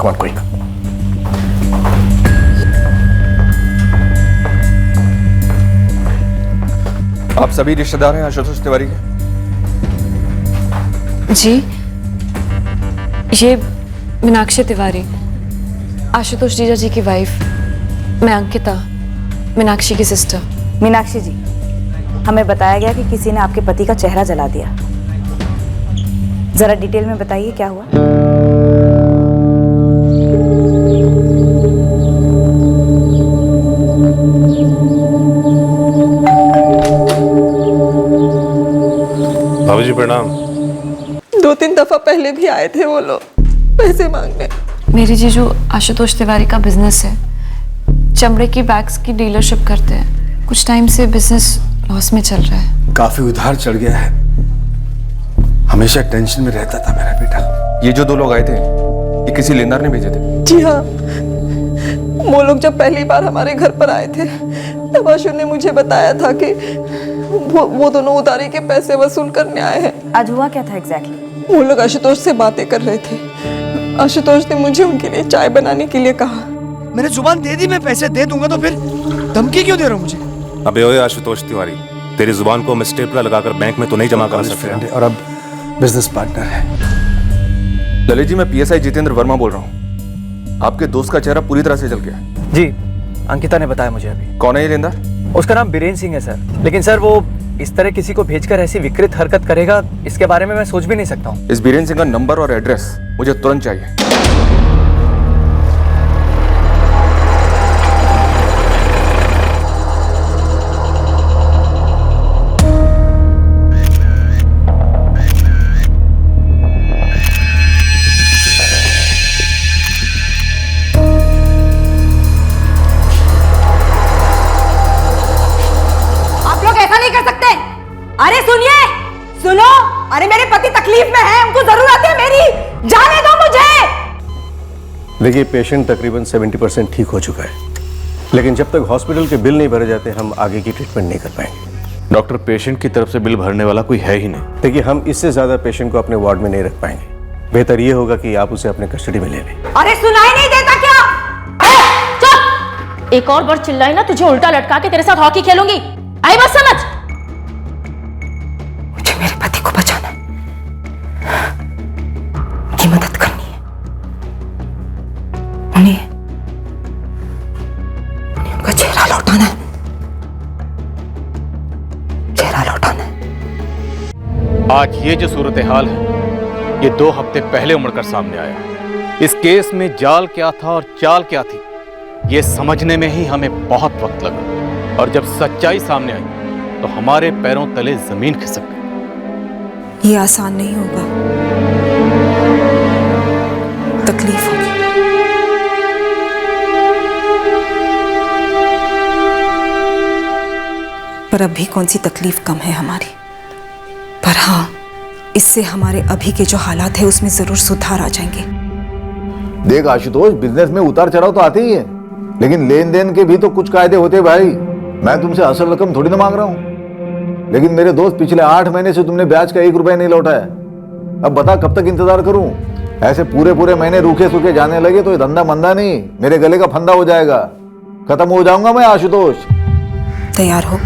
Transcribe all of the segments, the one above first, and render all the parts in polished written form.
Come on, quick. आप सभी रिश्तेदार हैं आशुतोष तिवारी के? जी, ये मीनाक्षी तिवारी, आशुतोष जीजा जी की वाइफ। मैं अंकिता, मीनाक्षी की सिस्टर। मीनाक्षी जी, हमें बताया गया कि किसी ने आपके पति का चेहरा जला दिया। जरा डिटेल में बताइए क्या हुआ। भाभी जी प्रणाम। 2-3 दफा पहले भी आए थे वो लोग पैसे मांगने। मेरी जीजू आशुतोष तिवारी का बिजनेस है, चमड़े की बैग्स की डीलरशिप करते हैं। कुछ टाइम से बिजनेस लॉस में चल रहा है। काफी उधार चढ़ गया है। हमेशा टेंशन में रहता था मेरा बेटा। ये जो 2 लोग आए थे, ये किसी लेनदार ने भेजे थे? जी हाँ, वो लोग जब पहली बार हमारे घर पर आए थे तब आशु ने मुझे बताया था कि वो दोनों उधारी के पैसे वसूल करने आए हैं। आज हुआ क्या था एग्जैक्टली? वो लोग आशुतोष से बातें कर रहे थे। आशुतोष ने मुझे उनके लिए चाय बनाने के लिए कहा। मैंने जुबान दे दी, मैं पैसे दे दूंगा, तो फिर धमकी क्यों दे रहा हूँ मुझे? अबे ओए आशुतोष तिवारी, तेरी जुबान को मैं स्टेपलर लगाकर बैंक में तो नहीं जमा करा सकता और अब बिजनेस पार्टनर है। ललित जी, मैं PSI जितेंद्र वर्मा बोल रहा हूँ। आपके दोस्त का चेहरा पूरी तरह से जल गया है। जी, अंकिता ने बताया मुझे अभी। कौन है ये लेनदार? उसका नाम बीरेन सिंह है सर। लेकिन सर वो इस तरह किसी को भेजकर ऐसी विकृत हरकत करेगा, इसके बारे में मैं सोच भी नहीं सकता हूँ। इस बीरेन सिंह का नंबर और एड्रेस मुझे तुरंत चाहिए। अरे सुनिए, सुनो, अरे मेरे पति तकलीफ में है, उनको जरूरत है मेरी, जाने दो मुझे। देखिए, पेशेंट तकरीबन 70% ठीक हो चुका है, लेकिन जब तक हॉस्पिटल के बिल नहीं भरे जाते हम आगे की ट्रीटमेंट नहीं कर पाएंगे। डॉक्टर, पेशेंट की तरफ से बिल भरने वाला कोई है ही नहीं। देखिए, हम इससे ज्यादा पेशेंट को अपने वार्ड में नहीं रख पाएंगे। बेहतर ये होगा कि आप उसे अपने कस्टडी में ले लें। अरे सुनाई नहीं देता क्या? चुप! एक और बार चिल्लाई ना, तुझे उल्टा लटका के तेरे साथ हॉकी खेलूंगी। आई बात समझ? मेरे पति को बचाना है, उनकी मदद करनी है, उन्हें उनका चेहरा लौटाना है, चेहरा लौटाना है। आज ये जो सूरत हाल है, ये 2 हफ्ते पहले उमड़कर सामने आया। इस केस में जाल क्या था और चाल क्या थी, ये समझने में ही हमें बहुत वक्त लगा। और जब सच्चाई सामने आई तो हमारे पैरों तले जमीन खिसक गई। ये आसान नहीं होगा, तकलीफ होगी। पर अभी कौन सी तकलीफ कम है हमारी। पर हाँ, इससे हमारे अभी के जो हालात है उसमें जरूर सुधार आ जाएंगे। देख आशुतोष, बिजनेस में उतार चढ़ाव तो आते ही है, लेकिन लेन देन के भी तो कुछ कायदे होते भाई। मैं तुमसे असल रकम थोड़ी ना मांग रहा हूँ, लेकिन मेरे दोस्त पिछले 8 महीने से तुमने ब्याज का 1 रुपया नहीं लौटाया। अब बता कब तक इंतजार करूं? ऐसे पूरे महीने रूखे सूखे जाने लगे तो ये धंधा मंदा नहीं, मेरे गले का फंदा हो जाएगा। खत्म हो जाऊंगा मैं आशुतोष। तैयार हो?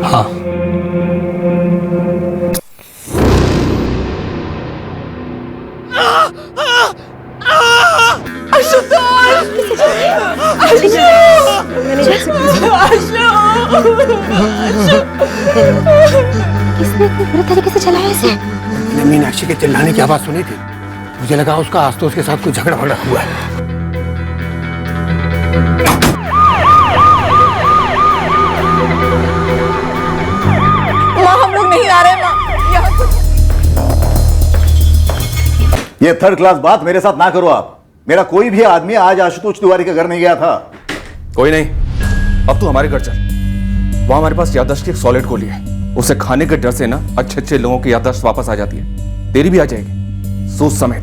हाँ। किसने इतने बुरे तरीके से चलाया इसे? मैंने मीनाक्षी के चिल्लाने की आवाज सुनी थी, मुझे लगा उसका आशुतोष के साथ कोई झगड़ा हुआ है। माँ, हम लोग नहीं आ रहे माँ, यहाँ ये 3rd क्लास बात मेरे साथ ना करो आप। मेरा कोई भी आदमी आज आशुतोष तिवारी के घर नहीं गया था। कोई नहीं, अब तू हमारे घर चल। वहां हमारे पास याददाश्त की एक सॉलिड गोली है, उसे खाने के डर से ना अच्छे लोगों की याददाश्त वापस आ जाती है। तेरी भी आ जाएगी, सोच समेत।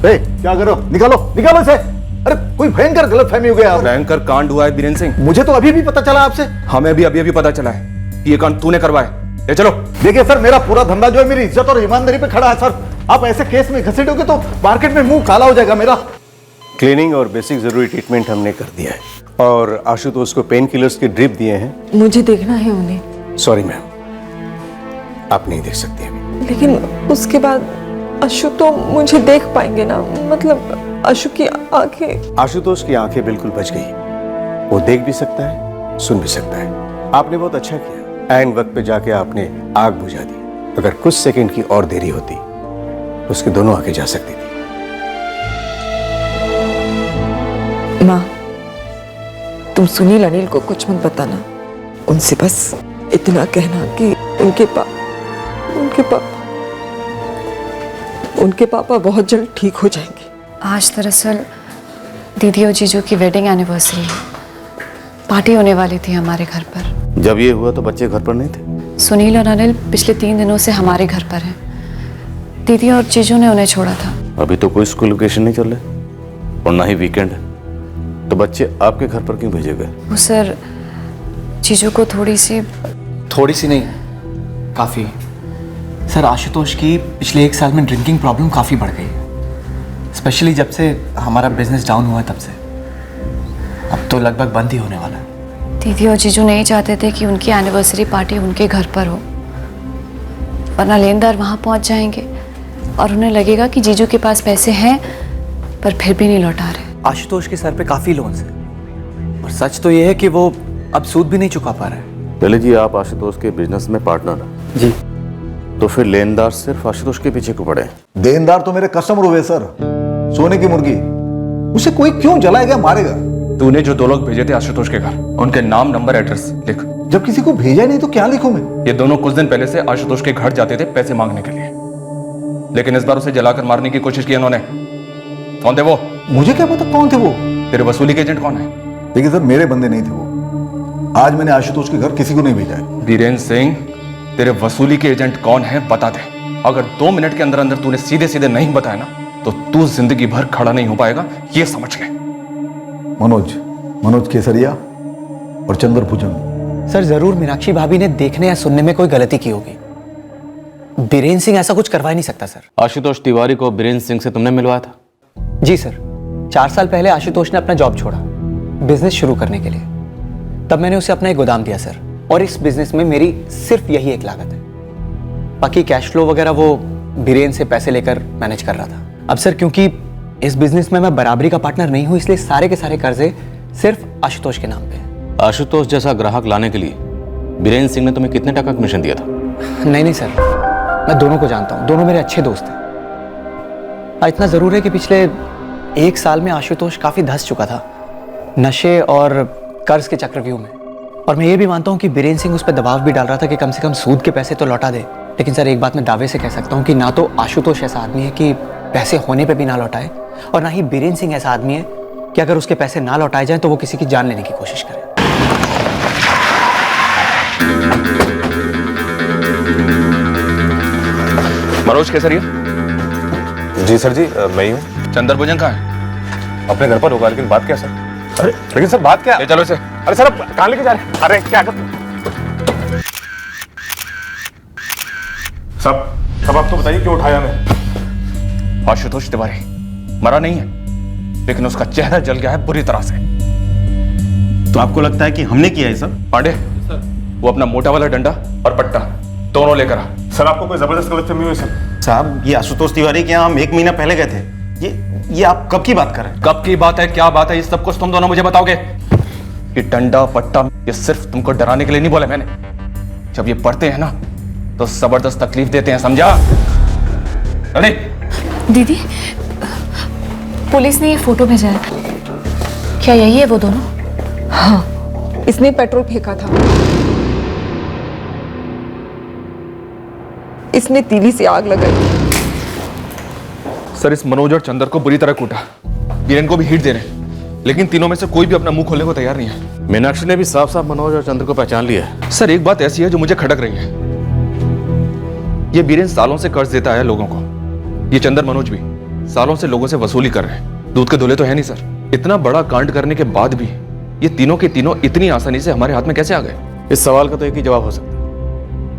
क्या करो? निकालो निकालो इसे। अरे कोई भयंकर गलतफहमी हो गया। भयंकर कांड हुआ है बीरेन सिंह। मुझे तो अभी भी पता चला आपसे। हमें भी अभी पता चला है। ये कांड तूने करवाए। ले चलो। देखिए सर, मेरा पूरा धंधा जो है मेरी इज्जत और ईमानदारी पे खड़ा है सर। आप ऐसे केस में घसीटोगे तो मार्केट में मुंह काला हो जाएगा मेरा। क्लीनिंग और बेसिक जरूरी ट्रीटमेंट हमने कर दिया है और आशुतोष को पेन किलर्स की ड्रिप दिए हैं। मुझे देखना है उन्हें। सॉरी मैम, आप नहीं देख सकती अभी। लेकिन उसके बाद अशु तो मुझे देख पाएंगे ना, मतलब अशु की आंखें। आशुतोष की आंखें बिल्कुल बच गई, वो देख भी सकता है, सुन भी सकता है। आपने बहुत अच्छा किया, ऐन वक्त पे जाके आपने आग बुझा दी। अगर कुछ सेकंड की और देरी होती तो उसकी दोनों आंखें जा सकती थी। माँ, तुम सुनील अनिल को कुछ मत बताना। उनसे बस इतना कहना कि उनके पापा बहुत जल्द ठीक हो जाएंगे। आज दरअसल दीदी और जीजू की वेडिंग एनिवर्सरी है। पार्टी होने वाली थी हमारे घर पर। जब ये हुआ तो बच्चे घर पर नहीं थे? सुनील और अनिल पिछले 3 दिनों से हमारे घर पर हैं। दीदी और जीजू ने उन्हें छोड़ा था। अभी तो कोई स्कूल वेकेशन नहीं चल रहे और ना ही वीकेंड है, तो बच्चे आपके घर पर क्यों भेजे गए? वो सर, जीजू को थोड़ी सी नहीं, काफ़ी। सर, आशुतोष की पिछले 1 साल में ड्रिंकिंग प्रॉब्लम काफ़ी बढ़ गई है, स्पेशली जब से हमारा बिजनेस डाउन हुआ है तब से। अब तो लगभग बंद ही होने वाला है। दीदी और जीजू नहीं चाहते थे कि उनकी एनिवर्सरी पार्टी उनके घर पर हो, वरना लेनदार वहाँ पहुँच जाएंगे और उन्हें लगेगा कि जीजू के पास पैसे हैं पर फिर भी नहीं लौटा रहे। आशुतोष के सर पे काफ़ी लोन्स हैं और सच तो ये है कि वो अब सूद भी नहीं चुका पा रहा है। पहले जी, आप आशुतोष के बिजनेस में पार्टनर हैं जी। तो फिर लेनदार सिर्फ आशुतोष के पीछे क्यों पड़े? देनदार तो मेरे कस्टमर हुए सर। सोने की मुर्गी, उसे कोई क्यों जलाएगा, मारेगा? तूने जो 2 लोग भेजे थे आशुतोष के घर, उनके नाम, नंबर, एड्रेस लिख। जब किसी को भेजा नहीं तो क्या लिखूं मैं? ये दोनों कुछ दिन पहले से आशुतोष के घर जाते थे पैसे मांगने के लिए, लेकिन इस बार उसे जलाकर मारने की कोशिश की उन्होंने। कौन थे वो? मुझे क्या पता कौन थे वो। तेरे वसूली के एजेंट कौन है? देखिए सर, मेरे बंदे नहीं थे वो। आज मैंने आशुतोष के घर किसी को नहीं भेजा है। बीरेन्द्र सिंह, तेरे वसूली के एजेंट कौन है बता दे। अगर 2 मिनट के अंदर अंदर तूने सीधे सीधे नहीं बताया ना तो तू जिंदगी भर खड़ा नहीं हो पाएगा, ये समझ ले। मनोज केसरिया और चंद्र भुजंग। सर, जरूर मीनाक्षी भाभी ने देखने या सुनने में कोई गलती की होगी। बीरेन्द्र सिंह ऐसा कुछ करवा ही नहीं सकता सर। आशुतोष तिवारी को बीरेन्द्र सिंह से तुमने मिलवाया था? जी सर, 4 साल पहले आशुतोष ने अपना जॉब छोड़ा बिजनेस शुरू करने के लिए। तब मैंने उसे अपना एक गोदाम दिया सर, और इस बिजनेस में मेरी सिर्फ यही एक लागत है। बाकी कैश फ्लो वगैरह वो बीरेन्द्र से पैसे लेकर मैनेज कर रहा था। अब सर, क्योंकि इस बिजनेस में मैं बराबरी का पार्टनर नहीं हूं, इसलिए सारे के सारे कर्जे सिर्फ आशुतोष के नाम पे हैं। आशुतोष जैसा ग्राहक लाने के लिए बीरेन्द्र सिंह ने तुम्हें कितने टका कमीशन दिया था? नहीं सर, मैं दोनों को जानता हूँ, दोनों मेरे अच्छे दोस्त हैं। इतना जरूर है कि पिछले 1 साल में आशुतोष काफी धंस चुका था नशे और कर्ज के चक्रव्यूह में। और मैं ये भी मानता हूँ कि बीरेन्द्र सिंह उस पर दबाव भी डाल रहा था कि कम से कम सूद के पैसे तो लौटा दे। लेकिन सर, एक बात मैं दावे से कह सकता हूँ कि ना तो आशुतोष ऐसा आदमी है कि पैसे होने पे भी ना लौटाए, और ना ही बीरेन्द्र सिंह ऐसा आदमी है कि अगर उसके पैसे ना लौटाए जाएं तो वो किसी की जान लेने की कोशिश करे। मनोज केसरिया? जी सर जी, मैं ही हूँ। चंद्र भुजंग कहाँ है? अपने घर पर होगा, लेकिन बात क्या सर? अरे लेकिन सर बात क्या? चलो इसे। अरे सर, अब कहाँ लेके जा रहे हैं? अरे क्या कर सब आप तो बताइए क्यों उठाया हमें? आशुतोष तिवारी मरा नहीं है, लेकिन उसका चेहरा जल गया है बुरी तरह से। तो आपको लगता है कि हमने किया है सब? पांडे, वो अपना मोटा वाला डंडा और पट्टा दोनों लेकर आ। सर, आपको कोई जबरदस्त गलतफहमी हुई सर? साहब, ये आशुतोष तिवारी के यहाँ हम 1 महीना पहले गए थे। ये आप कब की बात कर रहे हैं? कब की बात है, क्या बात है, ये सब कुछ तुम दोनों मुझे बताओगे। ये डंडा पट्टा ये सिर्फ तुमको डराने के लिए नहीं बोला मैंने। जब ये पढ़ते हैं ना तो जबरदस्त तकलीफ देते हैं, समझा? अरे दीदी, पुलिस ने ये फोटो भेजा है। क्या यही है वो दोनों? हाँ, इसने पेट्रोल फेंका था। इसने तीली से आग लगाई। सर, इस मनोज और चंद्र को बुरी तरह कूटा, बीरेन को भी हिट दे रहे, लेकिन तीनों में से कोई भी अपना मुंह खोलने को तैयार नहीं है। मीनाक्षी ने भी साफ साफ मनोज और चंद्र को पहचान लिया है। सर, एक बात ऐसी है जो मुझे खटक रही है। ये बीरेन सालों से कर्ज देता है लोगों को, ये चंद्र मनोज भी सालों से लोगों से वसूली कर रहे हैं। दूध के धुले तो है नहीं सर। इतना बड़ा कांड करने के बाद भी ये तीनों के तीनों इतनी आसानी से हमारे हाथ में कैसे आ गए? इस सवाल का तो एक ही जवाब हो सकता है,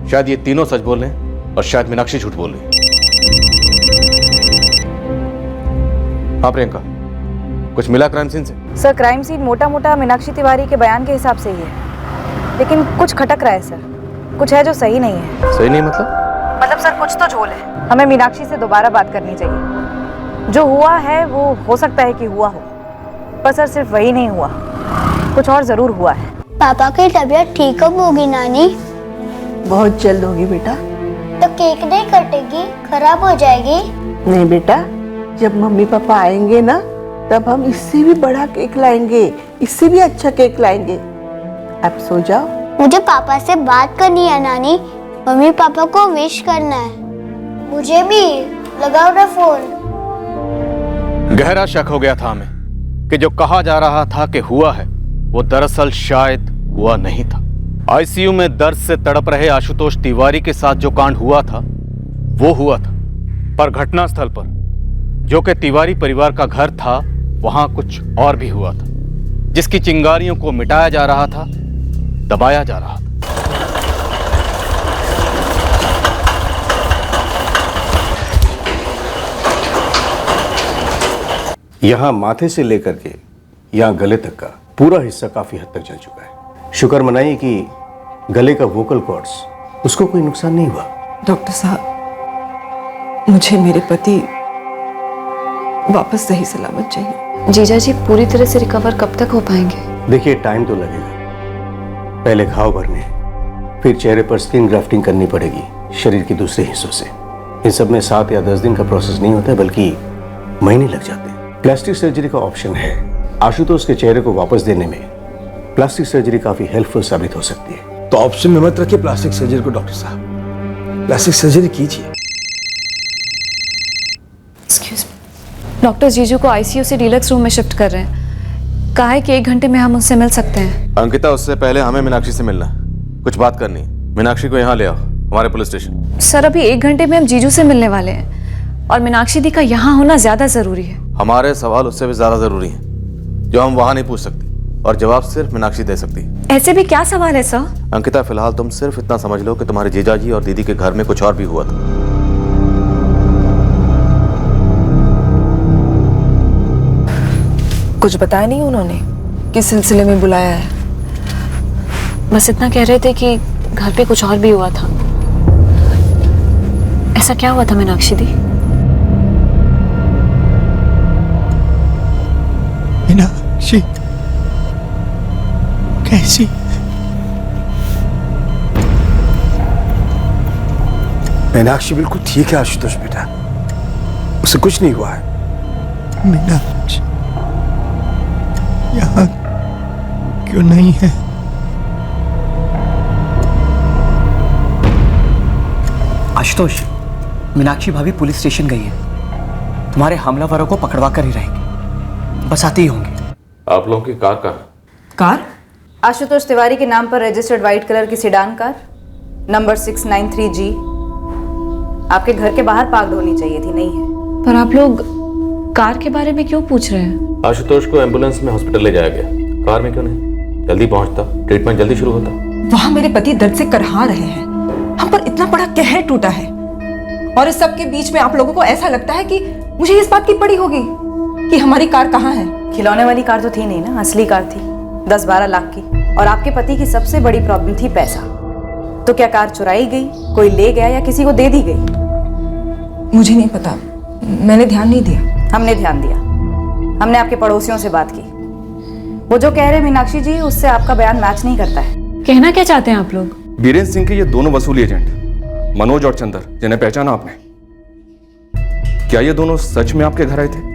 शायद ये तीनों सच बोल रहे हैं और शायद मीनाक्षी झूठ बोल रही है। हाँ प्रियंका, कुछ मिला क्राइम सीन से? सर क्राइम सीन मोटा मोटा मीनाक्षी तिवारी के बयान के हिसाब से ही है, लेकिन कुछ खटक रहा है सर। कुछ है जो सही नहीं है। सही नहीं मतलब सर कुछ तो झोल है। हमें मीनाक्षी से दोबारा बात करनी चाहिए। जो हुआ है वो हो सकता है कि हुआ हो, पर सर सिर्फ वही नहीं हुआ, कुछ और जरूर हुआ है। पापा की तबीयत ठीक कब होगी नानी? बहुत जल्द होगी बेटा। तो केक नहीं कटेगी, खराब हो जाएगी? नहीं बेटा, जब मम्मी पापा आएंगे ना तब हम इससे भी बड़ा केक लाएंगे, इससे भी अच्छा केक लाएंगे। अब सो जाओ। मुझे पापा से बात करनी है नानी, मम्मी पापा को विश करना है। मुझे भी लगाओ ना फोन। गहरा शक हो गया था हमें कि जो कहा जा रहा था कि हुआ है वो दरअसल शायद हुआ नहीं था। आईसीयू में दर्द से तड़प रहे आशुतोष तिवारी के साथ जो कांड हुआ था वो हुआ था, पर घटनास्थल पर जो कि तिवारी परिवार का घर था वहां कुछ और भी हुआ था, जिसकी चिंगारियों को मिटाया जा रहा था, दबाया जा रहा था। यहां माथे से लेकर के यहां गले तक का पूरा हिस्सा काफी हद तक जल चुका है। शुक्र मनाइए कि गले का वोकल कॉर्ड्स, उसको कोई नुकसान नहीं हुआ। डॉक्टर साहब, मुझे मेरे पति वापस सही सलामत चाहिए। जीजा जी पूरी तरह से रिकवर कब तक हो पाएंगे? देखिए, टाइम तो लगेगा। पहले घाव भरने हैं, फिर चेहरे पर स्किन ग्राफ्टिंग करनी पड़ेगी शरीर के दूसरे हिस्सों से। इन सब में 7 या 10 दिन का प्रोसेस नहीं होता, बल्कि महीने लग जाते हैं। प्लास्टिक सर्जरी का ऑप्शन है। आशुतोष के चेहरे को वापस देने में प्लास्टिक सर्जरी काफी हेल्पफुल साबित हो सकती है। तो ऑप्शन में मत रखिए प्लास्टिक सर्जरी को डॉक्टर साहब, प्लास्टिक सर्जरी कीजिए। एक्सक्यूज मी, डॉक्टर जीजू को आईसीयू से डीलक्स रूम में शिफ्ट कर रहे हैं। कहा है कि 1 घंटे में हम उनसे मिल सकते हैं। अंकिता, उससे पहले हमें मीनाक्षी से मिलना है, कुछ बात करनी है। मीनाक्षी को यहाँ ले आओ, हमारे पुलिस स्टेशन। सर अभी 1 घंटे में हम जीजू से मिलने वाले हैं और मीनाक्षी दी का यहाँ होना ज्यादा जरूरी है। हमारे सवाल उससे भी ज्यादा जरूरी हैं, जो हम वहां नहीं पूछ सकते, और जवाब सिर्फ मीनाक्षी दे सकती है। ऐसे भी क्या सवाल है सर? अंकिता, फिलहाल तुम सिर्फ इतना समझ लो कि तुम्हारे जीजाजी और दीदी के घर में कुछ और भी हुआ था। कुछ बताया नहीं उन्होंने किस सिलसिले में बुलाया है? बस इतना कह रहे थे कि घर पे कुछ और भी हुआ था। ऐसा क्या हुआ था मीनाक्षी दी? मीनाक्षी कैसी? मीनाक्षी बिल्कुल ठीक है आशुतोष बेटा, उसे कुछ नहीं हुआ है। मीनाक्षी यहाँ क्यों नहीं है? आशुतोष, मीनाक्षी भाभी पुलिस स्टेशन गई है। तुम्हारे हमलावरों को पकड़वा कर ही रहेंगे, बस आते ही होंगे। आप लोगों की कार कहाँ? कार आशुतोष तिवारी के नाम पर रजिस्टर्ड व्हाइट कलर की सेडान कार नंबर 693G आपके घर के बाहर पार्क होनी चाहिए थी, नहीं है। पर आप लोग कार के बारे में क्यों पूछ रहे हैं? आशुतोष को एम्बुलेंस में हॉस्पिटल ले जाया गया, कार में क्यों नहीं? जल्दी पहुंचता, ट्रीटमेंट जल्दी शुरू होता। वहां मेरे पति दर्द से करहा रहे हैं, हम पर इतना बड़ा कहर टूटा है, और इस सब के बीच में आप लोगों को ऐसा लगता है कि मुझे इस बात की पड़ी होगी कि हमारी कार कहाँ है। खिलौने वाली कार तो थी नहीं ना, असली कार थी 10-12 लाख की, और आपके पति की सबसे बड़ी प्रॉब्लम थी पैसा। तो क्या कार चुराई गई, कोई ले गया या किसी को दे दी गई? मुझे नहीं पता, मैंने ध्यान नहीं दिया। हमने ध्यान दिया, हमने आपके पड़ोसियों से बात की। वो जो कह रहे मीनाक्षी जी, उससे आपका बयान मैच नहीं करता है। कहना क्या चाहते हैं आप लोग? बीरेंद्र सिंह के ये दोनों वसूली एजेंट मनोज और चंदर, जिन्हें पहचाना आपने, क्या ये दोनों सच में आपके घर आए थे?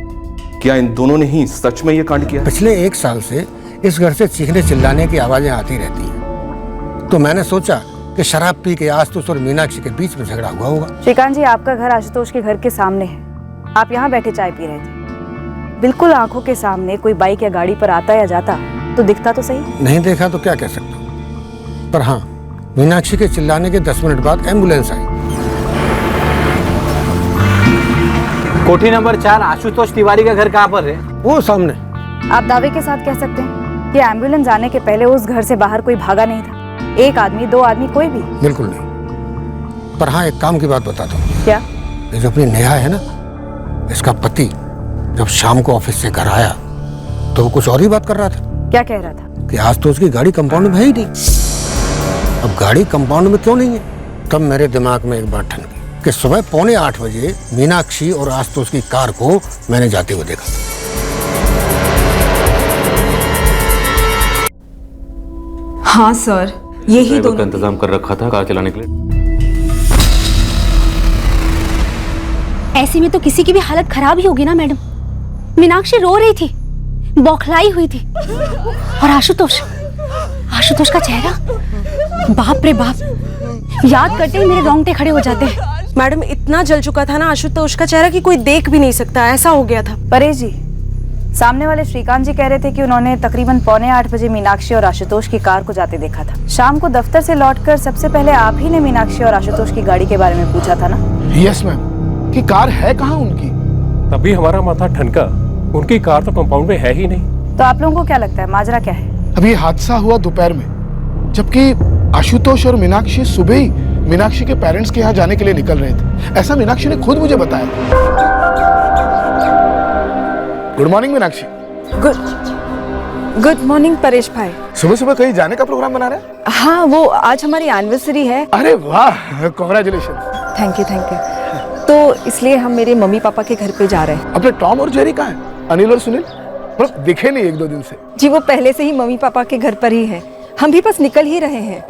क्या इन दोनों ने ही सच में ये कांड किया? पिछले 1 साल से इस घर से चीखने चिल्लाने की आवाजें आती रहती हैं, तो मैंने सोचा कि शराब पी के आशुतोष और मीनाक्षी के बीच में झगड़ा हुआ होगा। श्रीकांत जी, आपका घर आशुतोष के घर के सामने है। आप यहाँ बैठे चाय पी रहे थे, बिल्कुल आंखों के सामने कोई बाइक या गाड़ी पर आता या जाता तो दिखता तो सही। नहीं देखा तो क्या कह सकता हूँ, पर हाँ, मीनाक्षी के चिल्लाने के 10 मिनट बाद एम्बुलेंस आई। कोठी नंबर 4 आशुतोष तिवारी का घर कहाँ पर है? वो सामने। आप दावे के साथ कह सकते हैं कि एम्बुलेंस आने के पहले उस घर से बाहर कोई भागा नहीं था? 1 आदमी, 2 आदमी, कोई भी? बिल्कुल नहीं। पर हाँ, एक काम की बात बताता हूँ। क्या? ये जो अपनी नेहा है ना, इसका पति जब शाम को ऑफिस से घर आया तो वो कुछ और ही बात कर रहा था। क्या कह रहा था? कि आज तो उसकी गाड़ी कंपाउंड में है ही नहीं। अब गाड़ी कंपाउंड में क्यों नहीं है? तब मेरे दिमाग में एक बात ठन गई कि सुबह 7:45 बजे मीनाक्षी और आशुतोष की कार को मैंने जाते हुए देखा। हाँ सर, यही ड्राइवर का दोनों। इंतजाम कर रखा था कार चलाने के लिए। ऐसे में तो किसी की भी हालत खराब ही होगी ना मैडम। मीनाक्षी रो रही थी, बौखलाई हुई थी, और आशुतोष का चेहरा, बाप रे बाप, याद करते ही मेरे रोंगटे खड़े हो जाते हैं। मैडम इतना जल चुका था ना आशुतोष का चेहरा कि कोई देख भी नहीं सकता, ऐसा हो गया था। परेश जी, सामने वाले श्रीकांत जी कह रहे थे कि उन्होंने तकरीबन 7:45 बजे मीनाक्षी और आशुतोष की कार को जाते देखा था। शाम को दफ्तर से लौटकर सबसे पहले आप ही ने मीनाक्षी और आशुतोष की गाड़ी के बारे में पूछा था ना? यस मैम, कि कार है कहाँ उनकी? तभी हमारा माथा ठनका, उनकी कार तो कंपाउंड में है ही नहीं। तो आप लोगों को क्या लगता है माजरा क्या है? अभी हादसा हुआ दोपहर में, जबकि आशुतोष और मीनाक्षी सुबह ही मीनाक्षी के पेरेंट्स के यहाँ जाने के लिए निकल रहे थे। ऐसा मीनाक्षी ने खुद मुझे बताया। Good morning Meenakshi. Good morning Paresh भाई। सुबह सुबह कहीं जाने का प्रोग्राम बना रहे हैं? हाँ, वो आज हमारी एनिवर्सरी है। अरे वाह, कांग्रेचुलेशन। Thank you. तो इसलिए हम मेरे मम्मी पापा के घर पे जा रहे हैं। अपने टॉम और जेरी कहाँ हैं? अनिल और सुनील मतलब दिखे नहीं 1-2 दिन से। जी वो पहले से ही मम्मी पापा के घर पर ही है, हम भी बस निकल ही रहे हैं।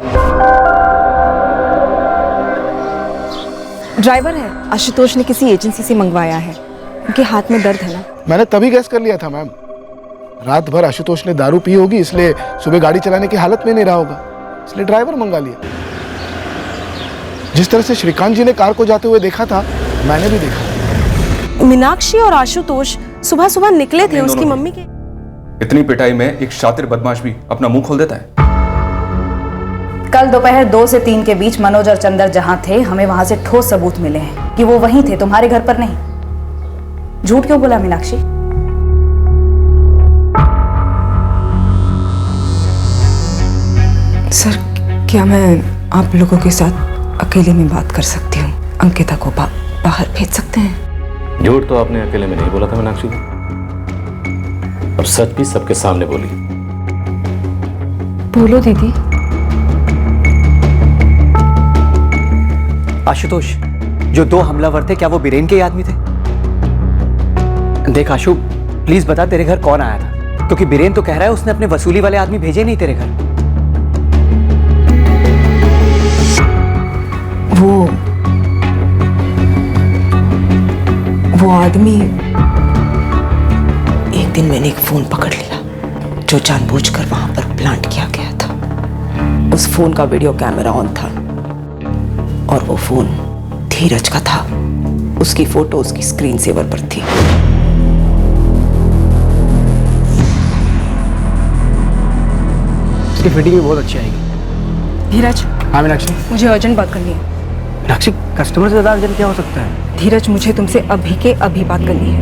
ड्राइवर है, आशुतोष ने किसी एजेंसी से मंगवाया है, उनके हाथ में दर्द है ना। मैंने तभी गैस कर लिया था मैम, रात भर आशुतोष ने दारू पी होगी, इसलिए सुबह गाड़ी चलाने की हालत में नहीं रहा होगा, इसलिए ड्राइवर मंगा लिया। जिस तरह से श्रीकांत जी ने कार को जाते हुए देखा था, मैंने भी देखा। मीनाक्षी और आशुतोष सुबह सुबह निकले थे उसकी मम्मी के। इतनी पिटाई में एक शातिर बदमाश भी अपना मुंह खोल देता है। कल दोपहर 2 से 3 के बीच मनोज और चंदर जहां थे, हमें वहां से ठोस सबूत मिले हैं कि वो वहीं थे, तुम्हारे घर पर नहीं। झूठ क्यों बोला मीनाक्षी? सर, क्या मैं आप लोगों के साथ अकेले में बात कर सकती हूँ? अंकिता को बाहर भेज सकते हैं? झूठ तो आपने अकेले में नहीं बोला था मीनाक्षी। अब सच भी सबके सामने बोली। बोलो दीदी। आशुतोष, जो 2 हमलावर थे, क्या वो बीरेन के ही आदमी थे? देख आशु, प्लीज बता तेरे घर कौन आया था, क्योंकि बीरेन तो कह रहा है उसने अपने वसूली वाले आदमी भेजे नहीं तेरे घर। वो आदमी, एक दिन मैंने एक फोन पकड़ लिया जो जानबूझकर वहां पर प्लांट किया गया था। उस फोन का वीडियो कैमरा ऑन था और वो फोन धीरज का था। उसकी फोटो उसकी स्क्रीन सेवर पर थी। इसकी फिटिंग भी बहुत अच्छी आएगी। धीरज। हाँ मीनाक्षी। मुझे अर्जेंट बात करनी है। मीनाक्षी, कस्टमर से ज्यादा अर्जेंट क्या हो सकता है? धीरज, मुझे तुमसे अभी के अभी बात करनी है।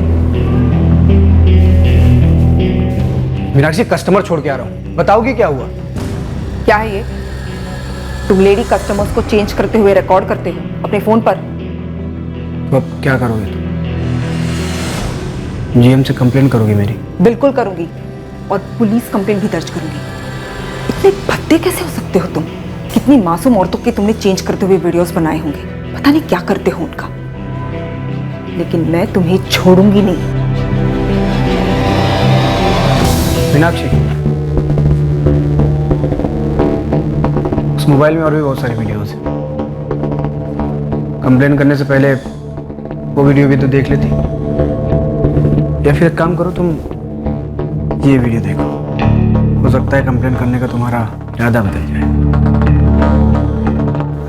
मीनाक्षी, कस्टमर छोड़ के आ रहा हूँ, बताओगी क्या हुआ? क्या है ये? तुम लेडी कस्टमर्स को चेंज करते हुए रिकॉर्ड करते हो अपने फोन पर। तो अब क्या करोगे तुम? जीएम से कंप्लेंट करोगी मेरी? बिल्कुल करूंगी, और पुलिस कंप्लेंट भी दर्ज करूंगी। इतने भद्दे कैसे हो सकते हो तुम? कितनी मासूम औरतों के तुमने चेंज करते हुए वीडियोस बनाए होंगे, पता नहीं क्या करते हो उनका। लेकिन मैं तुम्हें छोड़ूंगी नहीं। मीनाक्षी, उस मोबाइल में और भी बहुत सारी वीडियोस हैं। कंप्लेन करने से पहले वो वीडियो भी तो देख लेती, या फिर एक काम करो, तुम ये वीडियो देखो, हो सकता है कंप्लेन करने का तुम्हारा इरादा बदल जाए।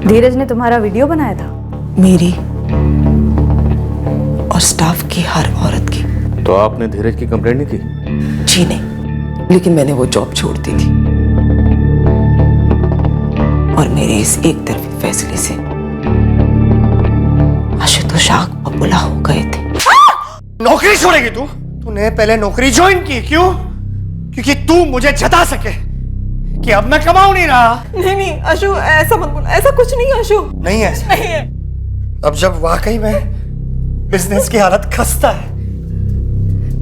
धीरज ने तुम्हारा वीडियो बनाया था? मेरी और स्टाफ की हर औरत की। तो आपने धीरज की कंप्लेंट नहीं की? जी नहीं, लेकिन मैंने वो जॉब छोड़ दी थी, और मेरे इस एक तरफी फैसले से आशुतोष आग बबूला हो गए थे। नौकरी छोड़ेगी तूने पहले नौकरी ज्वाइन की, क्यों? क्योंकि तू मुझे जता सके कि अब मैं कमाऊं नहीं रहा। नहीं नहीं अशु, ऐसा मत बोल, ऐसा कुछ नहीं है अशु। नहीं है ऐसा। नहीं है। अब जब वाकई में बिजनेस की हालत खस्ता है,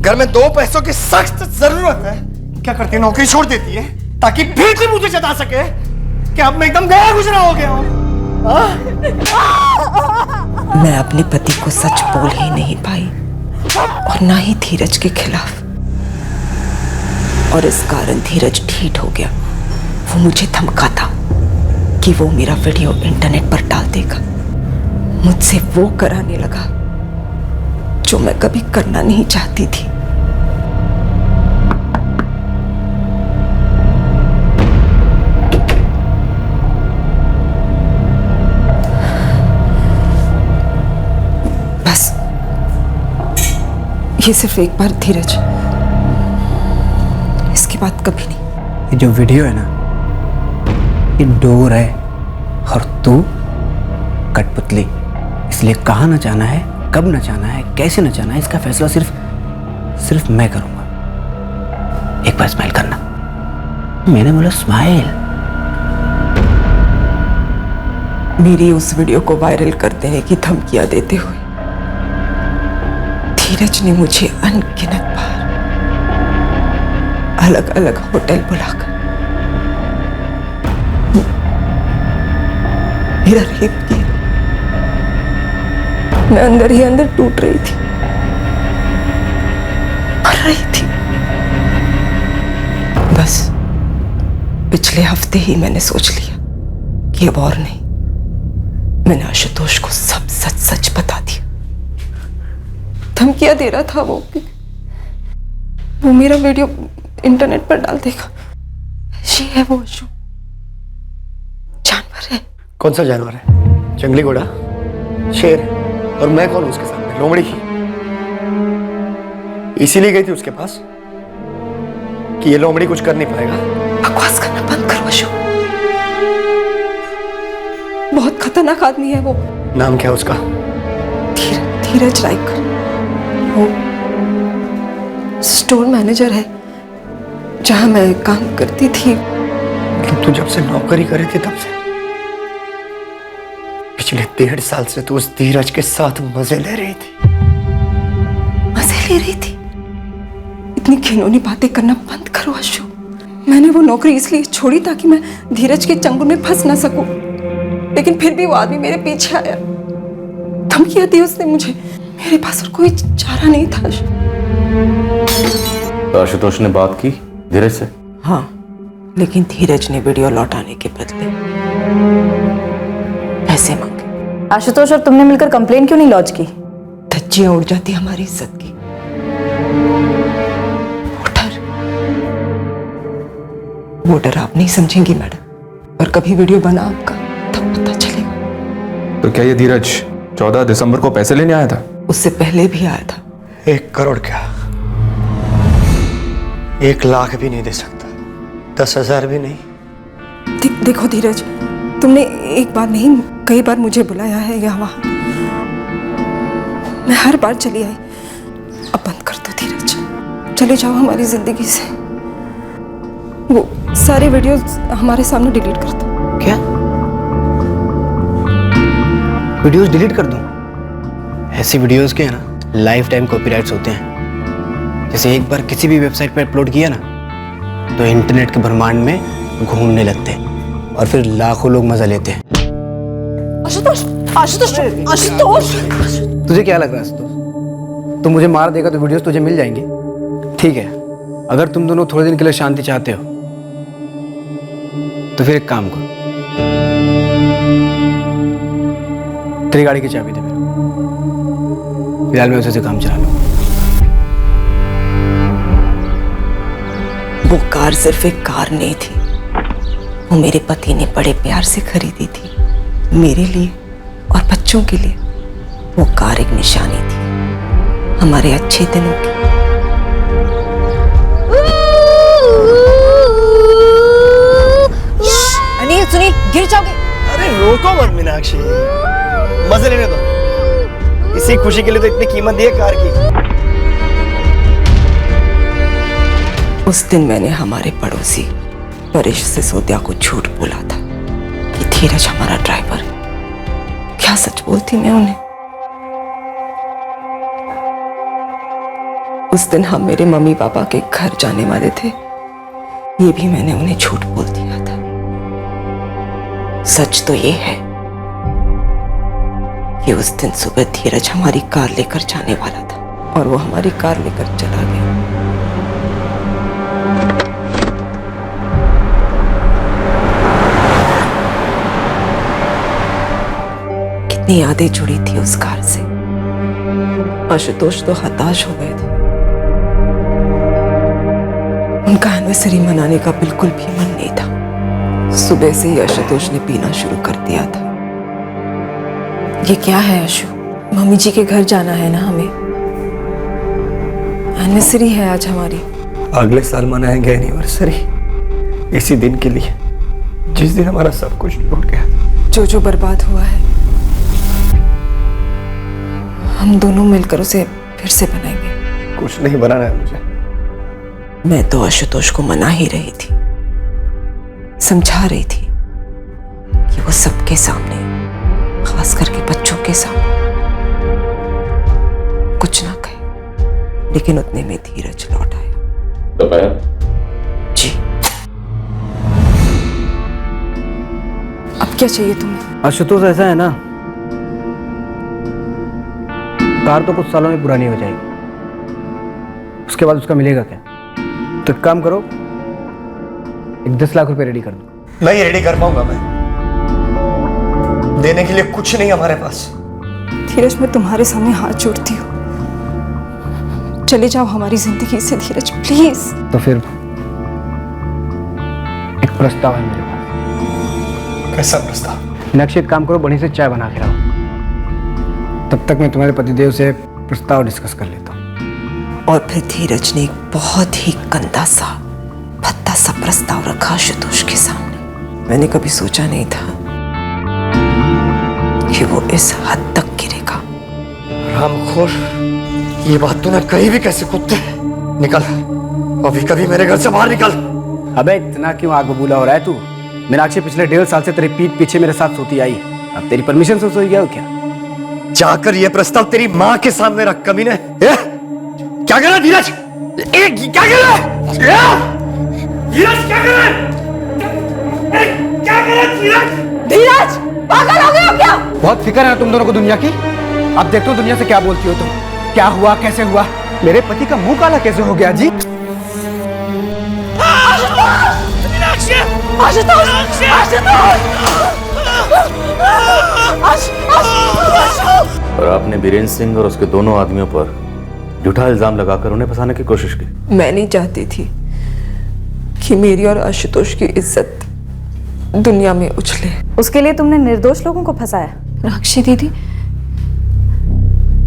घर में 2 पैसों की सख्त जरूरत है, क्या करती है, नौकरी छोड़ देती है ताकि फिर से मुझे जता सके कि अब मैं एकदम गया गुजरा हो गया हूं। मैं अपने पति को सच बोल ही नहीं पाई और ना ही धीरज के खिलाफ, और इस कारण धीरज ढीठ हो गया। वो मुझे धमका था कि वो मेरा वीडियो इंटरनेट पर डाल देगा। मुझसे वो कराने लगा जो मैं कभी करना नहीं चाहती थी। बस ये सिर्फ एक बार धीरज, इसके बाद कभी नहीं। ये जो वीडियो है ना, ये डोर है और तू कठपुतली। इसलिए कहाँ नचाना है, कब नचाना है, कैसे नचाना है, इसका फैसला सिर्फ मैं करूंगा। एक बार स्माइल करना। मैंने बोला स्माइल। मेरी उस वीडियो को वायरल कर देने की धमकियां देते हुए धीरज ने मुझे अनगिनत बार अलग अलग होटल बुलाकर मेरा रेप किया। मैं अंदर ही अंदर टूट रही थी, मर रही थी। बस पिछले हफ्ते ही मैंने सोच लिया कि अब और नहीं। मैंने आशुतोष को सब सच सच बता दिया। धमकियां दे रहा था वो मेरा वीडियो इंटरनेट पर डाल देगा। ये है वो अशु, जानवर है। कौन सा जानवर है? जंगली घोड़ा, शेर है। और मैं कौन हूं उसके सामने? लोमड़ी की। इसीलिए गई थी उसके पास कि ये लोमड़ी कुछ कर नहीं पाएगा। बकवास करना बंद करो अशु, बहुत खतरनाक आदमी है वो। नाम क्या है उसका? धीरज रायकर। वो स्टोर मैनेजर है जहां मैं काम करती थी। मतलब तू जब से नौकरी करी थी तब से? पिछले 1.5 साल से तू उस धीरज के साथ मजे ले रही थी। मजे ले रही थी? इतनी घिनौनी बातें करना बंद करो अशु। मैंने वो नौकरी इसलिए छोड़ी ताकि मैं धीरज के चंगुल में फंस ना सकूं, लेकिन फिर भी वो आदमी मेरे पीछे आया, धमकियां दी उसने मुझे। मेरे पास और कोई चारा नहीं था। तो आशुतोष ने बात की धीरज से? हाँ, लेकिन धीरज ने वीडियो लौटाने के बदले पैसे मांगे। आशुतोष और तुमने मिलकर कंप्लेन क्यों नहीं लॉन्च की? धज्जियां उड़ जाती हमारी इज्जत की। वो डर आप नहीं समझेंगी मैडम, और कभी वीडियो बना आपका तब पता चलेगा। तो क्या ये धीरज 14 दिसंबर को पैसे लेने आया था? उससे पहले भी आया था। 1 करोड़ क्या, 1 लाख भी नहीं दे सकता, 10,000 भी नहीं। देखो धीरज, तुमने एक बार नहीं कई बार मुझे बुलाया है यहाँ वहाँ, मैं हर बार चली आई। अब बंद कर दो धीरज, चले जाओ हमारी जिंदगी से। वो सारे वीडियोस हमारे सामने डिलीट कर दो। क्या वीडियोस डिलीट कर दूं? ऐसी वीडियोस के है ना लाइफ टाइम कॉपीराइट्स होते हैं। जैसे एक बार किसी भी वेबसाइट पर अपलोड किया ना तो इंटरनेट के ब्रह्मांड में घूमने लगते हैं और फिर लाखों लोग मजा लेते हैं। आशुतोष, आशुतोष, आशुतोष। तुझे क्या लग रहा है आशुतोष? तू मुझे मार देगा तो वीडियोस तुझे मिल जाएंगे? ठीक है, अगर तुम दोनों थोड़े दिन के लिए शांति चाहते हो तो फिर एक काम करो, तेरी गाड़ी की चाबी दे मेरे को। फिलहाल मैं उसे से काम चला लूं। वो कार सिर्फ एक कार नहीं थी, वो मेरे पति ने बड़े प्यार से खरीदी थी, मेरे लिए और बच्चों के लिए। वो कार एक निशानी थी हमारे अच्छे दिनों की। अनिल सुनिए, गिर जाओगे। अरे रोको मत मीनाक्षी, मजे लेने दो। इसी खुशी के लिए तो इतनी कीमत दी है कार की। उस दिन मैंने हमारे पड़ोसी परेश सिसोदिया को झूठ बोला था कि धीरज हमारा ड्राइवर है। क्या सच बोलती मैं उन्हें? उस दिन हम मेरे मम्मी पापा के घर जाने वाले थे, ये भी मैंने उन्हें झूठ बोल दिया था। सच तो ये है कि उस दिन सुबह धीरज हमारी कार लेकर जाने वाला था और वो हमारी कार लेकर चला गया। कितनी यादें जुड़ी थी उस कार से। आशुतोष तो हताश हो गए थे। उनका एनिवर्सरी मनाने का बिल्कुल भी मन नहीं था। सुबह से ही आशुतोष ने पीना शुरू कर दिया था। ये क्या है आशु? मम्मी जी के घर जाना है ना हमें। एनिवर्सरी है आज हमारी। अगले साल मनाएंगे एनिवर्सरी, इसी दिन के लिए जिस दिन हमारा सब कुछ लूट गया। जो जो बर्बाद हुआ है हम दोनों मिलकर उसे फिर से बनाएंगे। कुछ नहीं बनाना है मुझे। मैं तो आशुतोष को मना ही रही थी, समझा रही थी कि वो सबके सामने, खास करके बच्चों के सामने कुछ ना कहे, लेकिन उतने में धीरज लौट आया। जी। अब क्या चाहिए तुम्हें? आशुतोष ऐसा है ना, कार तो कुछ सालों में पुरानी हो जाएगी, उसके बाद उसका मिलेगा क्या? तो एक काम करो, एक 10 लाख रुपए रेडी कर दो। नहीं रेडी कर पाऊंगा मैं, देने के लिए कुछ नहीं हमारे पास। धीरज मैं तुम्हारे सामने हाथ जोड़ती हूँ, चले जाओ हमारी जिंदगी से धीरज, प्लीज। तो फिर एक प्रस्ताव है मेरे पास। कैसा प्रस्ताव? मीनाक्षी एक काम करो, बढ़िया से चाय बना के लाओ, तब तक मैं तुम्हारे पतिदेव से प्रस्ताव डिस्कस कर लेता हूँ। और फिर धीरज ने एक बहुत ही गंदा सा, भद्दा सा प्रस्ताव रखा आशुतोष के सामने। मैंने कभी सोचा नहीं था कि वो इस हद तक गिरेगा। रामखोर, ये बात तूने कही भी कैसे? कुत्ते निकल, अभी कभी मेरे घर से बाहर निकल। अबे इतना क्यों आग बबूला हो रहा है तू? मीनाक्षी पिछले 1.5 साल से तेरे पीठ पीछे मेरे साथ सोती आई, अब तेरी परमिशन से सोई गया हो क्या? जाकर ये प्रस्ताव तेरी माँ के सामने रख कमीने। क्या कर रहा है धीरज? क्या कर रहा है धीरज? क्या कर रहा है? क्या कर रहा है धीरज? धीरज पागल हो गए हो क्या? बहुत फिक्र है तुम दोनों को दुनिया की। अब देखते हो दुनिया से क्या बोलती हो तुम। क्या हुआ, कैसे हुआ, मेरे पति का मुंह काला कैसे हो गया? जी और आपने बीरेंद्र सिंह और उसके दोनों आदमियों पर झूठा इल्जाम लगाकर उन्हें फंसाने की कोशिश की। मैं नहीं चाहती थी कि मेरी और आशुतोष की इज्जत दुनिया में उछले। उसके लिए तुमने निर्दोष लोगों को फंसाया? राक्षी दीदी,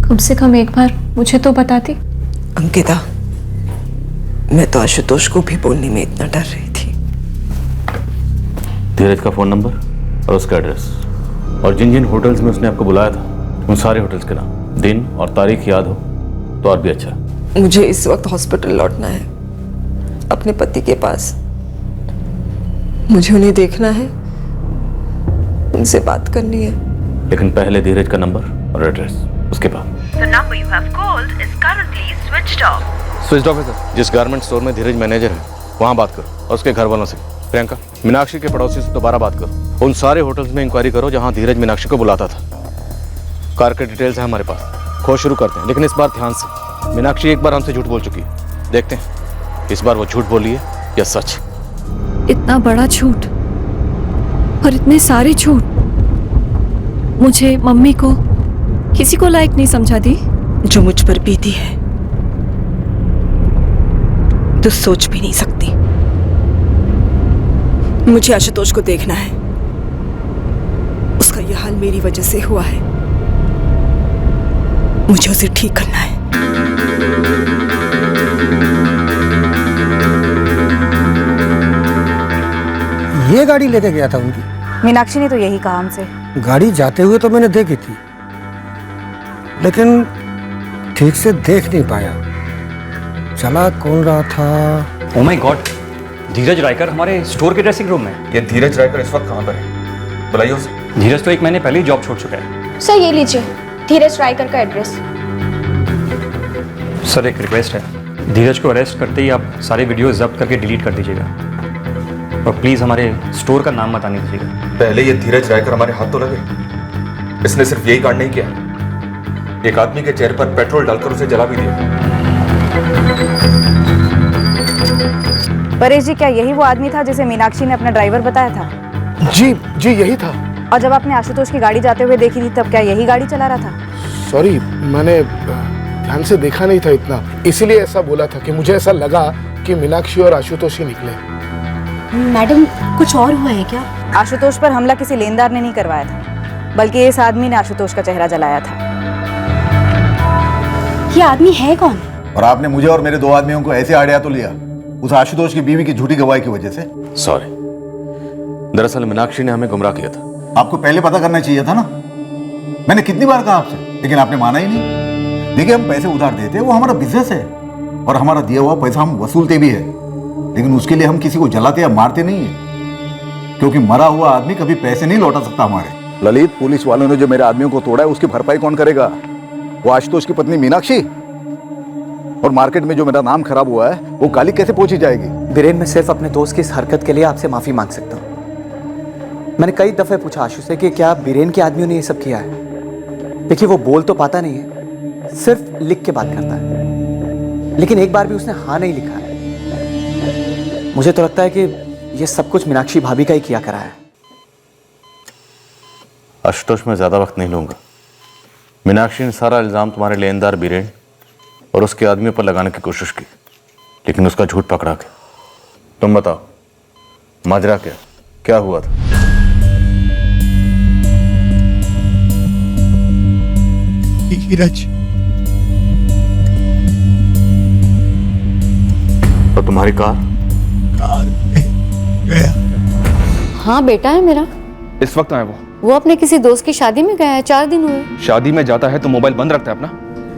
कम से कम एक बार मुझे तो बताती। अंकिता, मैं तो आशुतोष को भी बोलने में इतना डर रही थी। धीरज का फोन नंबर और उसका एड्रेस, और जिन जिन होटल्स में उसने आपको बुलाया था उन सारे होटल्स के नाम, दिन और तारीख याद हो तो और भी अच्छा। मुझे इस वक्त हॉस्पिटल लौटना है, अपने पति के पास। मुझे उन्हें देखना है, उनसे बात करनी है। लेकिन पहले धीरज का नंबर और एड्रेस, उसके बाद। The number you have called is currently switched off. Switch off है सर। जिस गारमेंट स्टोर में धीरज मैनेजर है वहाँ बात करो, और उसके घर वालों से। प्रियंका, मीनाक्षी के पड़ोसी से दोबारा बात करो। उन सारे होटल्स में इंक्वायरी करो जहाँ धीरज मीनाक्षी को बुलाता था। कार के डिटेल्स है हमारे पास, खोज शुरू करते हैं। लेकिन इस बार ध्यान से, मीनाक्षी एक बार हमसे झूठ बोल चुकी है, देखते हैं इस बार वो झूठ बोली है या सच। इतना बड़ा झूठ और इतने सारे झूठ, मुझे, मम्मी को, किसी को लायक नहीं समझा दी। जो मुझ पर बीती है तो सोच भी नहीं सकती। मुझे आशुतोष को देखना है, उसका यह हाल मेरी वजह से हुआ है, मुझे उसे ठीक करना है। ये गाड़ी लेके गया था उनकी? मीनाक्षी ने तो यही कहा हमसे। गाड़ी जाते हुए तो मैंने देखी थी, लेकिन ठीक से देख नहीं पाया, चला कौन रहा था। ओह माय गॉड, धीरज रायकर हमारे स्टोर के ड्रेसिंग रूम में। ये धीरज रायकर इस वक्त कहाँ पर है? बुलाइए उसे। धीरज तो 1 महीने पहले ही जॉब छोड़ चुका है। सर ये लीजिए धीरज रायकर का एड्रेस। सर एक रिक्वेस्ट है, धीरज को अरेस्ट करते ही आप सारे वीडियो जब्त करके डिलीट कर दीजिएगा और प्लीज़ हमारे स्टोर का नाम मत आने दीजिएगा। पहले ये धीरज रायकर हमारे हाथ तो लगे, इसने सिर्फ यही कांड नहीं किया, एक आदमी के चेहरे पर पेट्रोल डालकर उसे जला भी दिया। परेश जी, क्या यही वो आदमी था जिसे मीनाक्षी ने अपना ड्राइवर बताया था? जी जी यही था। और जब आपने आशुतोष की गाड़ी जाते हुए देखी थी तब क्या यही गाड़ी चला रहा था? सॉरी, मैंने ध्यान से देखा नहीं था इतना, इसीलिए ऐसा बोला था कि मुझे ऐसा लगा कि मीनाक्षी और आशुतोष ही निकले। मैडम कुछ और हुआ है क्या? आशुतोष पर हमला किसी लेनदार ने नहीं करवाया था, बल्कि इस आदमी ने आशुतोष का चेहरा जलाया था। ये आदमी है कौन? और आपने मुझे और मेरे 2 आदमियों को ऐसे आड़िया तो लिया उस आशुतोष की बीवी की झूठी गवाही की वजह से। सॉरी, दरअसल मीनाक्षी ने हमें गुमराह किया था। आपको पहले पता करना चाहिए था ना। मैंने कितनी बार कहा आपसे, लेकिन आपने माना ही नहीं। देखिए, हम पैसे उधार देते, वो हमारा बिजनेस है और हमारा दिया हुआ पैसा हम वसूलते भी है, लेकिन उसके लिए हम किसी को जलाते या मारते नहीं है, क्योंकि मरा हुआ आदमी कभी पैसे नहीं लौटा सकता हमारे। ललित, पुलिस वालों ने जो मेरे आदमियों को तोड़ा है उसकी भरपाई कौन करेगा? वो आशुतोष की पत्नी मीनाक्षी। और मार्केट में जो मेरा नाम खराब हुआ है वो गाली कैसे पहुंची जाएगी? बीरेन, मैं सिर्फ अपने दोस्त की इस हरकत के लिए आपसे माफी मांग सकता हूँ। मैंने कई दफे पूछा आशु से कि क्या बीरेन के आदमियों ने ये सब किया है। देखिए, वो बोल तो पाता नहीं है, सिर्फ लिख के बात करता है, लेकिन एक बार भी उसने हाँ नहीं लिखा है। मुझे तो लगता है कि ये सब कुछ मीनाक्षी भाभी का ही किया करा है। आशुतोष, मैं ज्यादा वक्त नहीं लूंगा। मीनाक्षी ने सारा इल्जाम तुम्हारे लेनदार बीरेन और उसके आदमियों पर लगाने की कोशिश की, लेकिन उसका झूठ पकड़ा के। तुम बताओ, माजरा क्या हुआ था? धीरज। और तुम्हारी कार गया। हाँ बेटा है मेरा। इस वक्त आए वो अपने किसी दोस्त की शादी में गया है, 4 दिन हुए। शादी में जाता है तो मोबाइल बंद रखता है अपना?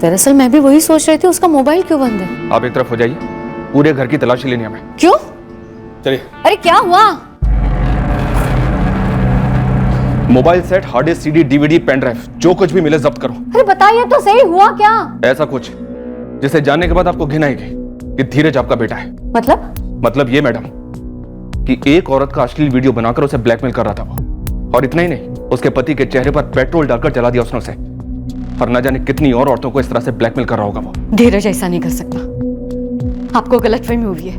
दरअसल मैं भी वही सोच रही थी, उसका मोबाइल क्यों बंद है। आप एक तरफ हो जाइए, पूरे घर की तलाशी लेनी हमें। क्यों? चलिए। अरे क्या हुआ? Mobile set, hard disk, CD, DVD, pen drive, जो कुछ भी मिले जब्त करो। अरे बताइए तो सही, हुआ क्या? ऐसा कुछ जिसे जानने के बाद आपको घिन आएगी कि धीरज आपका बेटा है। मतलब ये मैडम कि एक औरत का अश्लील वीडियो बनाकर उसे ब्लैकमेल कर रहा था वो, और इतना ही नहीं, उसके पति के चेहरे पर पेट्रोल डालकर जला दिया उसने उसे, और न जाने कितनी और औरतों को इस तरह से ब्लैकमेल कर रहा होगा वो। धीरज ऐसा नहीं कर सकता, आपको गलतफहमी हुई है।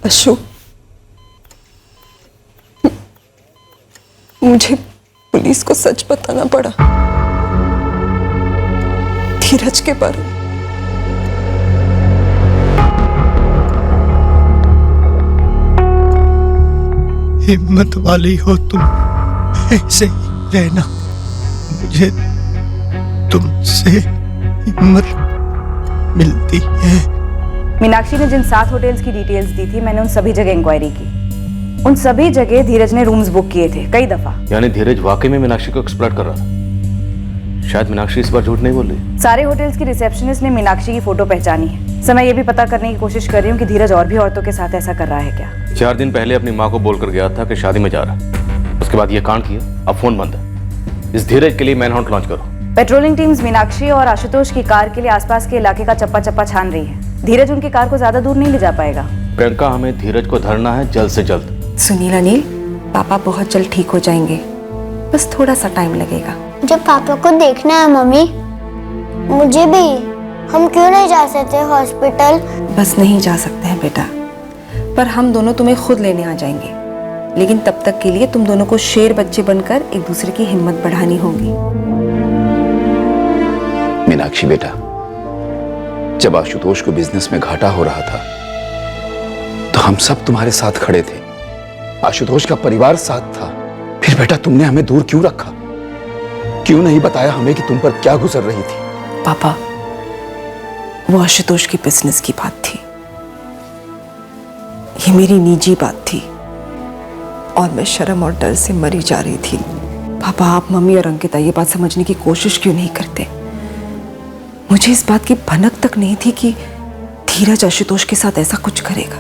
अशु, मुझे पुलिस को सच बताना पड़ा धीरज के बारे में। हिम्मत वाली हो तुम, ऐसे ही रहना। मुझे तुमसे हिम्मत मिलती है। मीनाक्षी ने जिन 7 होटल्स की डिटेल्स दी थी, मैंने उन सभी जगह इंक्वायरी की। उन सभी जगह धीरज ने रूम्स बुक किए थे कई दफा। यानी धीरज वाकई में मीनाक्षी को एक्सप्लॉइट कर रहा था। शायद मीनाक्षी इस बार झूठ नहीं बोल रही। सारे होटल्स की रिसेप्शनिस्ट ने मीनाक्षी की फोटो पहचानी है। समय ये भी पता करने की कोशिश कर रही हूँ कि धीरज और भी औरतों के साथ ऐसा कर रहा है क्या। 4 दिन पहले अपनी माँ को बोलकर गया था कि शादी में जा रहा, उसके बाद ये कांड किया। अब फोन बंद है। इस धीरज के लिए मैनहंट लॉन्च करो। पेट्रोलिंग टीम्स मीनाक्षी और आशुतोष की कार के लिए आसपास के इलाके का चप्पा चप्पा छान रही है। धीरज उनकी कार को ज्यादा दूर नहीं ले जा पाएगा। प्रियंका, हमें धीरज को धरना है जल्द से जल्द। सुनील, अनिल, पापा बहुत जल्द ठीक हो जाएंगे, बस थोड़ा सा टाइम लगेगा। जब पापा को देखना है मम्मी, मुझे भी। हम क्यों नहीं जा सकते हॉस्पिटल? बस नहीं जा सकते हैं बेटा, पर हम दोनों तुम्हें खुद लेने आ जाएंगे। लेकिन तब तक के लिए तुम दोनों को शेर बच्चे बनकर एक दूसरे की हिम्मत बढ़ानी होगी। मीनाक्षी बेटा, जब आशुतोष को बिजनेस में घाटा हो रहा था तो हम सब तुम्हारे साथ खड़े थे। आशुतोष का परिवार साथ था। फिर बेटा तुमने हमें दूर क्यों रखा? क्यों नहीं बताया हमें कि तुम पर क्या गुजर रही थी? पापा, वो आशुतोष की बिजनेस की बात थी, ये मेरी निजी बात थी, और मैं शर्म और डर से मरी जा रही थी। पापा, आप मम्मी और अंकिता ये बात समझने की कोशिश क्यों नहीं करते? मुझे इस बात की भनक तक नहीं थी कि धीरज आशुतोष के साथ ऐसा कुछ करेगा।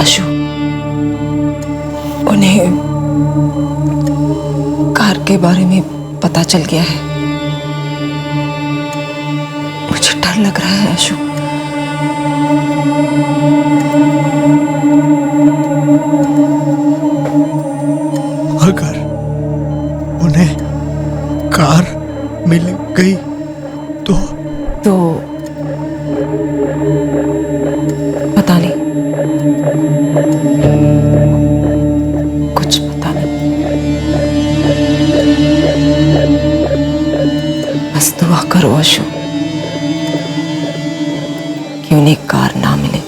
अशु, उन्हें कार के बारे में पता चल गया है। मुझे डर लग रहा है अशु। अगर उन्हें कार मिल गई तो पता नहीं, कुछ पता नहीं। बस दुआ करो अशु कि उन्हें कार ना मिले।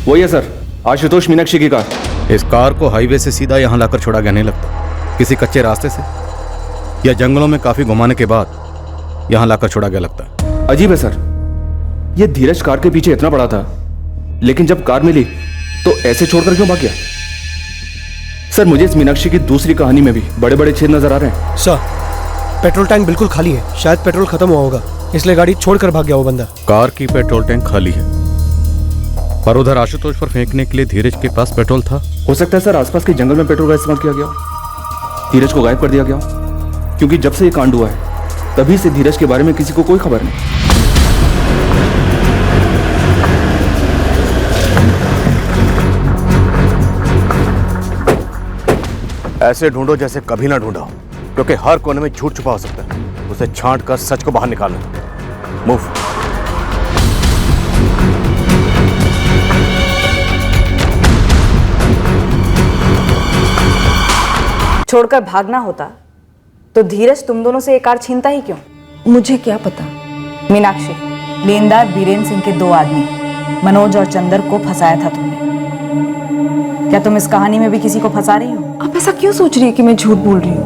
वही है सर, आशुतोष मीनाक्षी की कार। इस कार को हाईवे से सीधा यहाँ लाकर छोड़ा गया नहीं लगता, किसी कच्चे रास्ते से या जंगलों में काफी घुमाने के बाद यहाँ लाकर छोड़ा गया लगता है। अजीब है सर, ये धीरज कार के पीछे इतना बड़ा था, लेकिन जब कार मिली तो ऐसे छोड़कर क्यों भाग गया? सर मुझे इस मीनाक्षी की दूसरी कहानी में भी बड़े बड़े छेद नजर आ रहे हैं। सर, पेट्रोल टैंक बिल्कुल खाली है, शायद पेट्रोल खत्म हुआ होगा, इसलिए गाड़ी छोड़कर भाग गया वो बंदा। कार की पेट्रोल टैंक खाली है, पर उधर आशुतोष पर फेंकने के लिए धीरज के पास पेट्रोल था। हो सकता है सर आसपास के जंगल में पेट्रोल का इस्तेमाल किया गया हो, धीरज को गायब कर दिया गया हो, क्योंकि जब से ये कांड हुआ है तभी से धीरज के बारे में किसी को कोई खबर नहीं। ऐसे ढूंढो जैसे कभी ना ढूंढा हो, क्योंकि हर कोने में झूठ छुपा हो सकता है। उसे छांट कर सच को बाहर निकालना। मूव। छोड़कर भागना होता तो धीरज तुम दोनों से ये कार छीनता ही क्यों? मुझे क्या पता। मीनाक्षी, लेनदार बीरेन्द्र सिंह के 2 आदमी मनोज और चंदर को फंसाया था तुमने। क्या तुम इस कहानी में भी किसी को फंसा रही हो? आप ऐसा क्यों सोच रही है कि मैं झूठ बोल रही हूँ?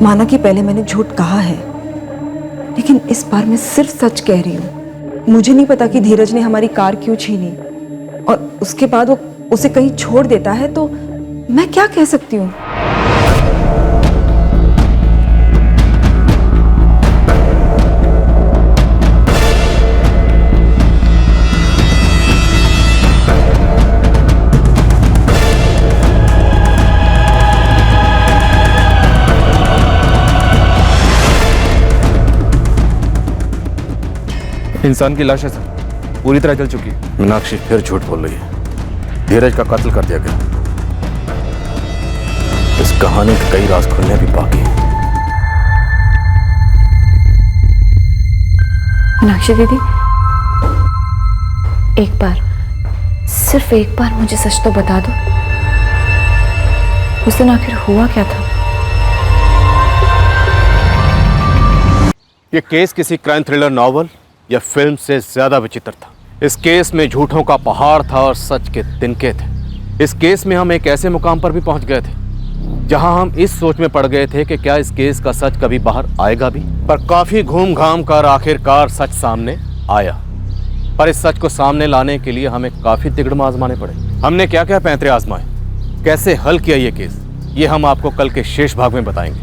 माना कि पहले मैंने झूठ कहा है, लेकिन इस बार मैं सिर्फ सच कह रही हूँ। मुझे नहीं पता कि धीरज ने हमारी कार क्यों छीनी, और उसके बाद वो उसे कहीं छोड़ देता है तो मैं क्या कह सकती हूँ? इंसान की लाश है सर, पूरी तरह जल चुकी है। मीनाक्षी फिर झूठ बोल रही है। धीरज का कत्ल कर दिया गया। इस कहानी के कई राज खुलने भी बाकी हैं। मीनाक्षी दीदी, एक बार, सिर्फ एक बार मुझे सच तो बता दो, उस दिन आखिर हुआ क्या था? ये केस किसी क्राइम थ्रिलर नॉवल या फिल्म से ज्यादा विचित्र था। इस केस में झूठों का पहाड़ था और सच के तिनके थे। इस केस में हम एक ऐसे मुकाम पर भी पहुंच गए थे जहां हम इस सोच में पड़ गए थे कि क्या इस केस का सच कभी बाहर आएगा भी। पर काफी घूम घाम कर आखिरकार सच सामने आया। पर इस सच को सामने लाने के लिए हमें काफी तिगड़म आजमाने पड़े। हमने क्या क्या पैंतरे आजमाए, कैसे हल किया ये केस, ये हम आपको कल के शेष भाग में बताएंगे।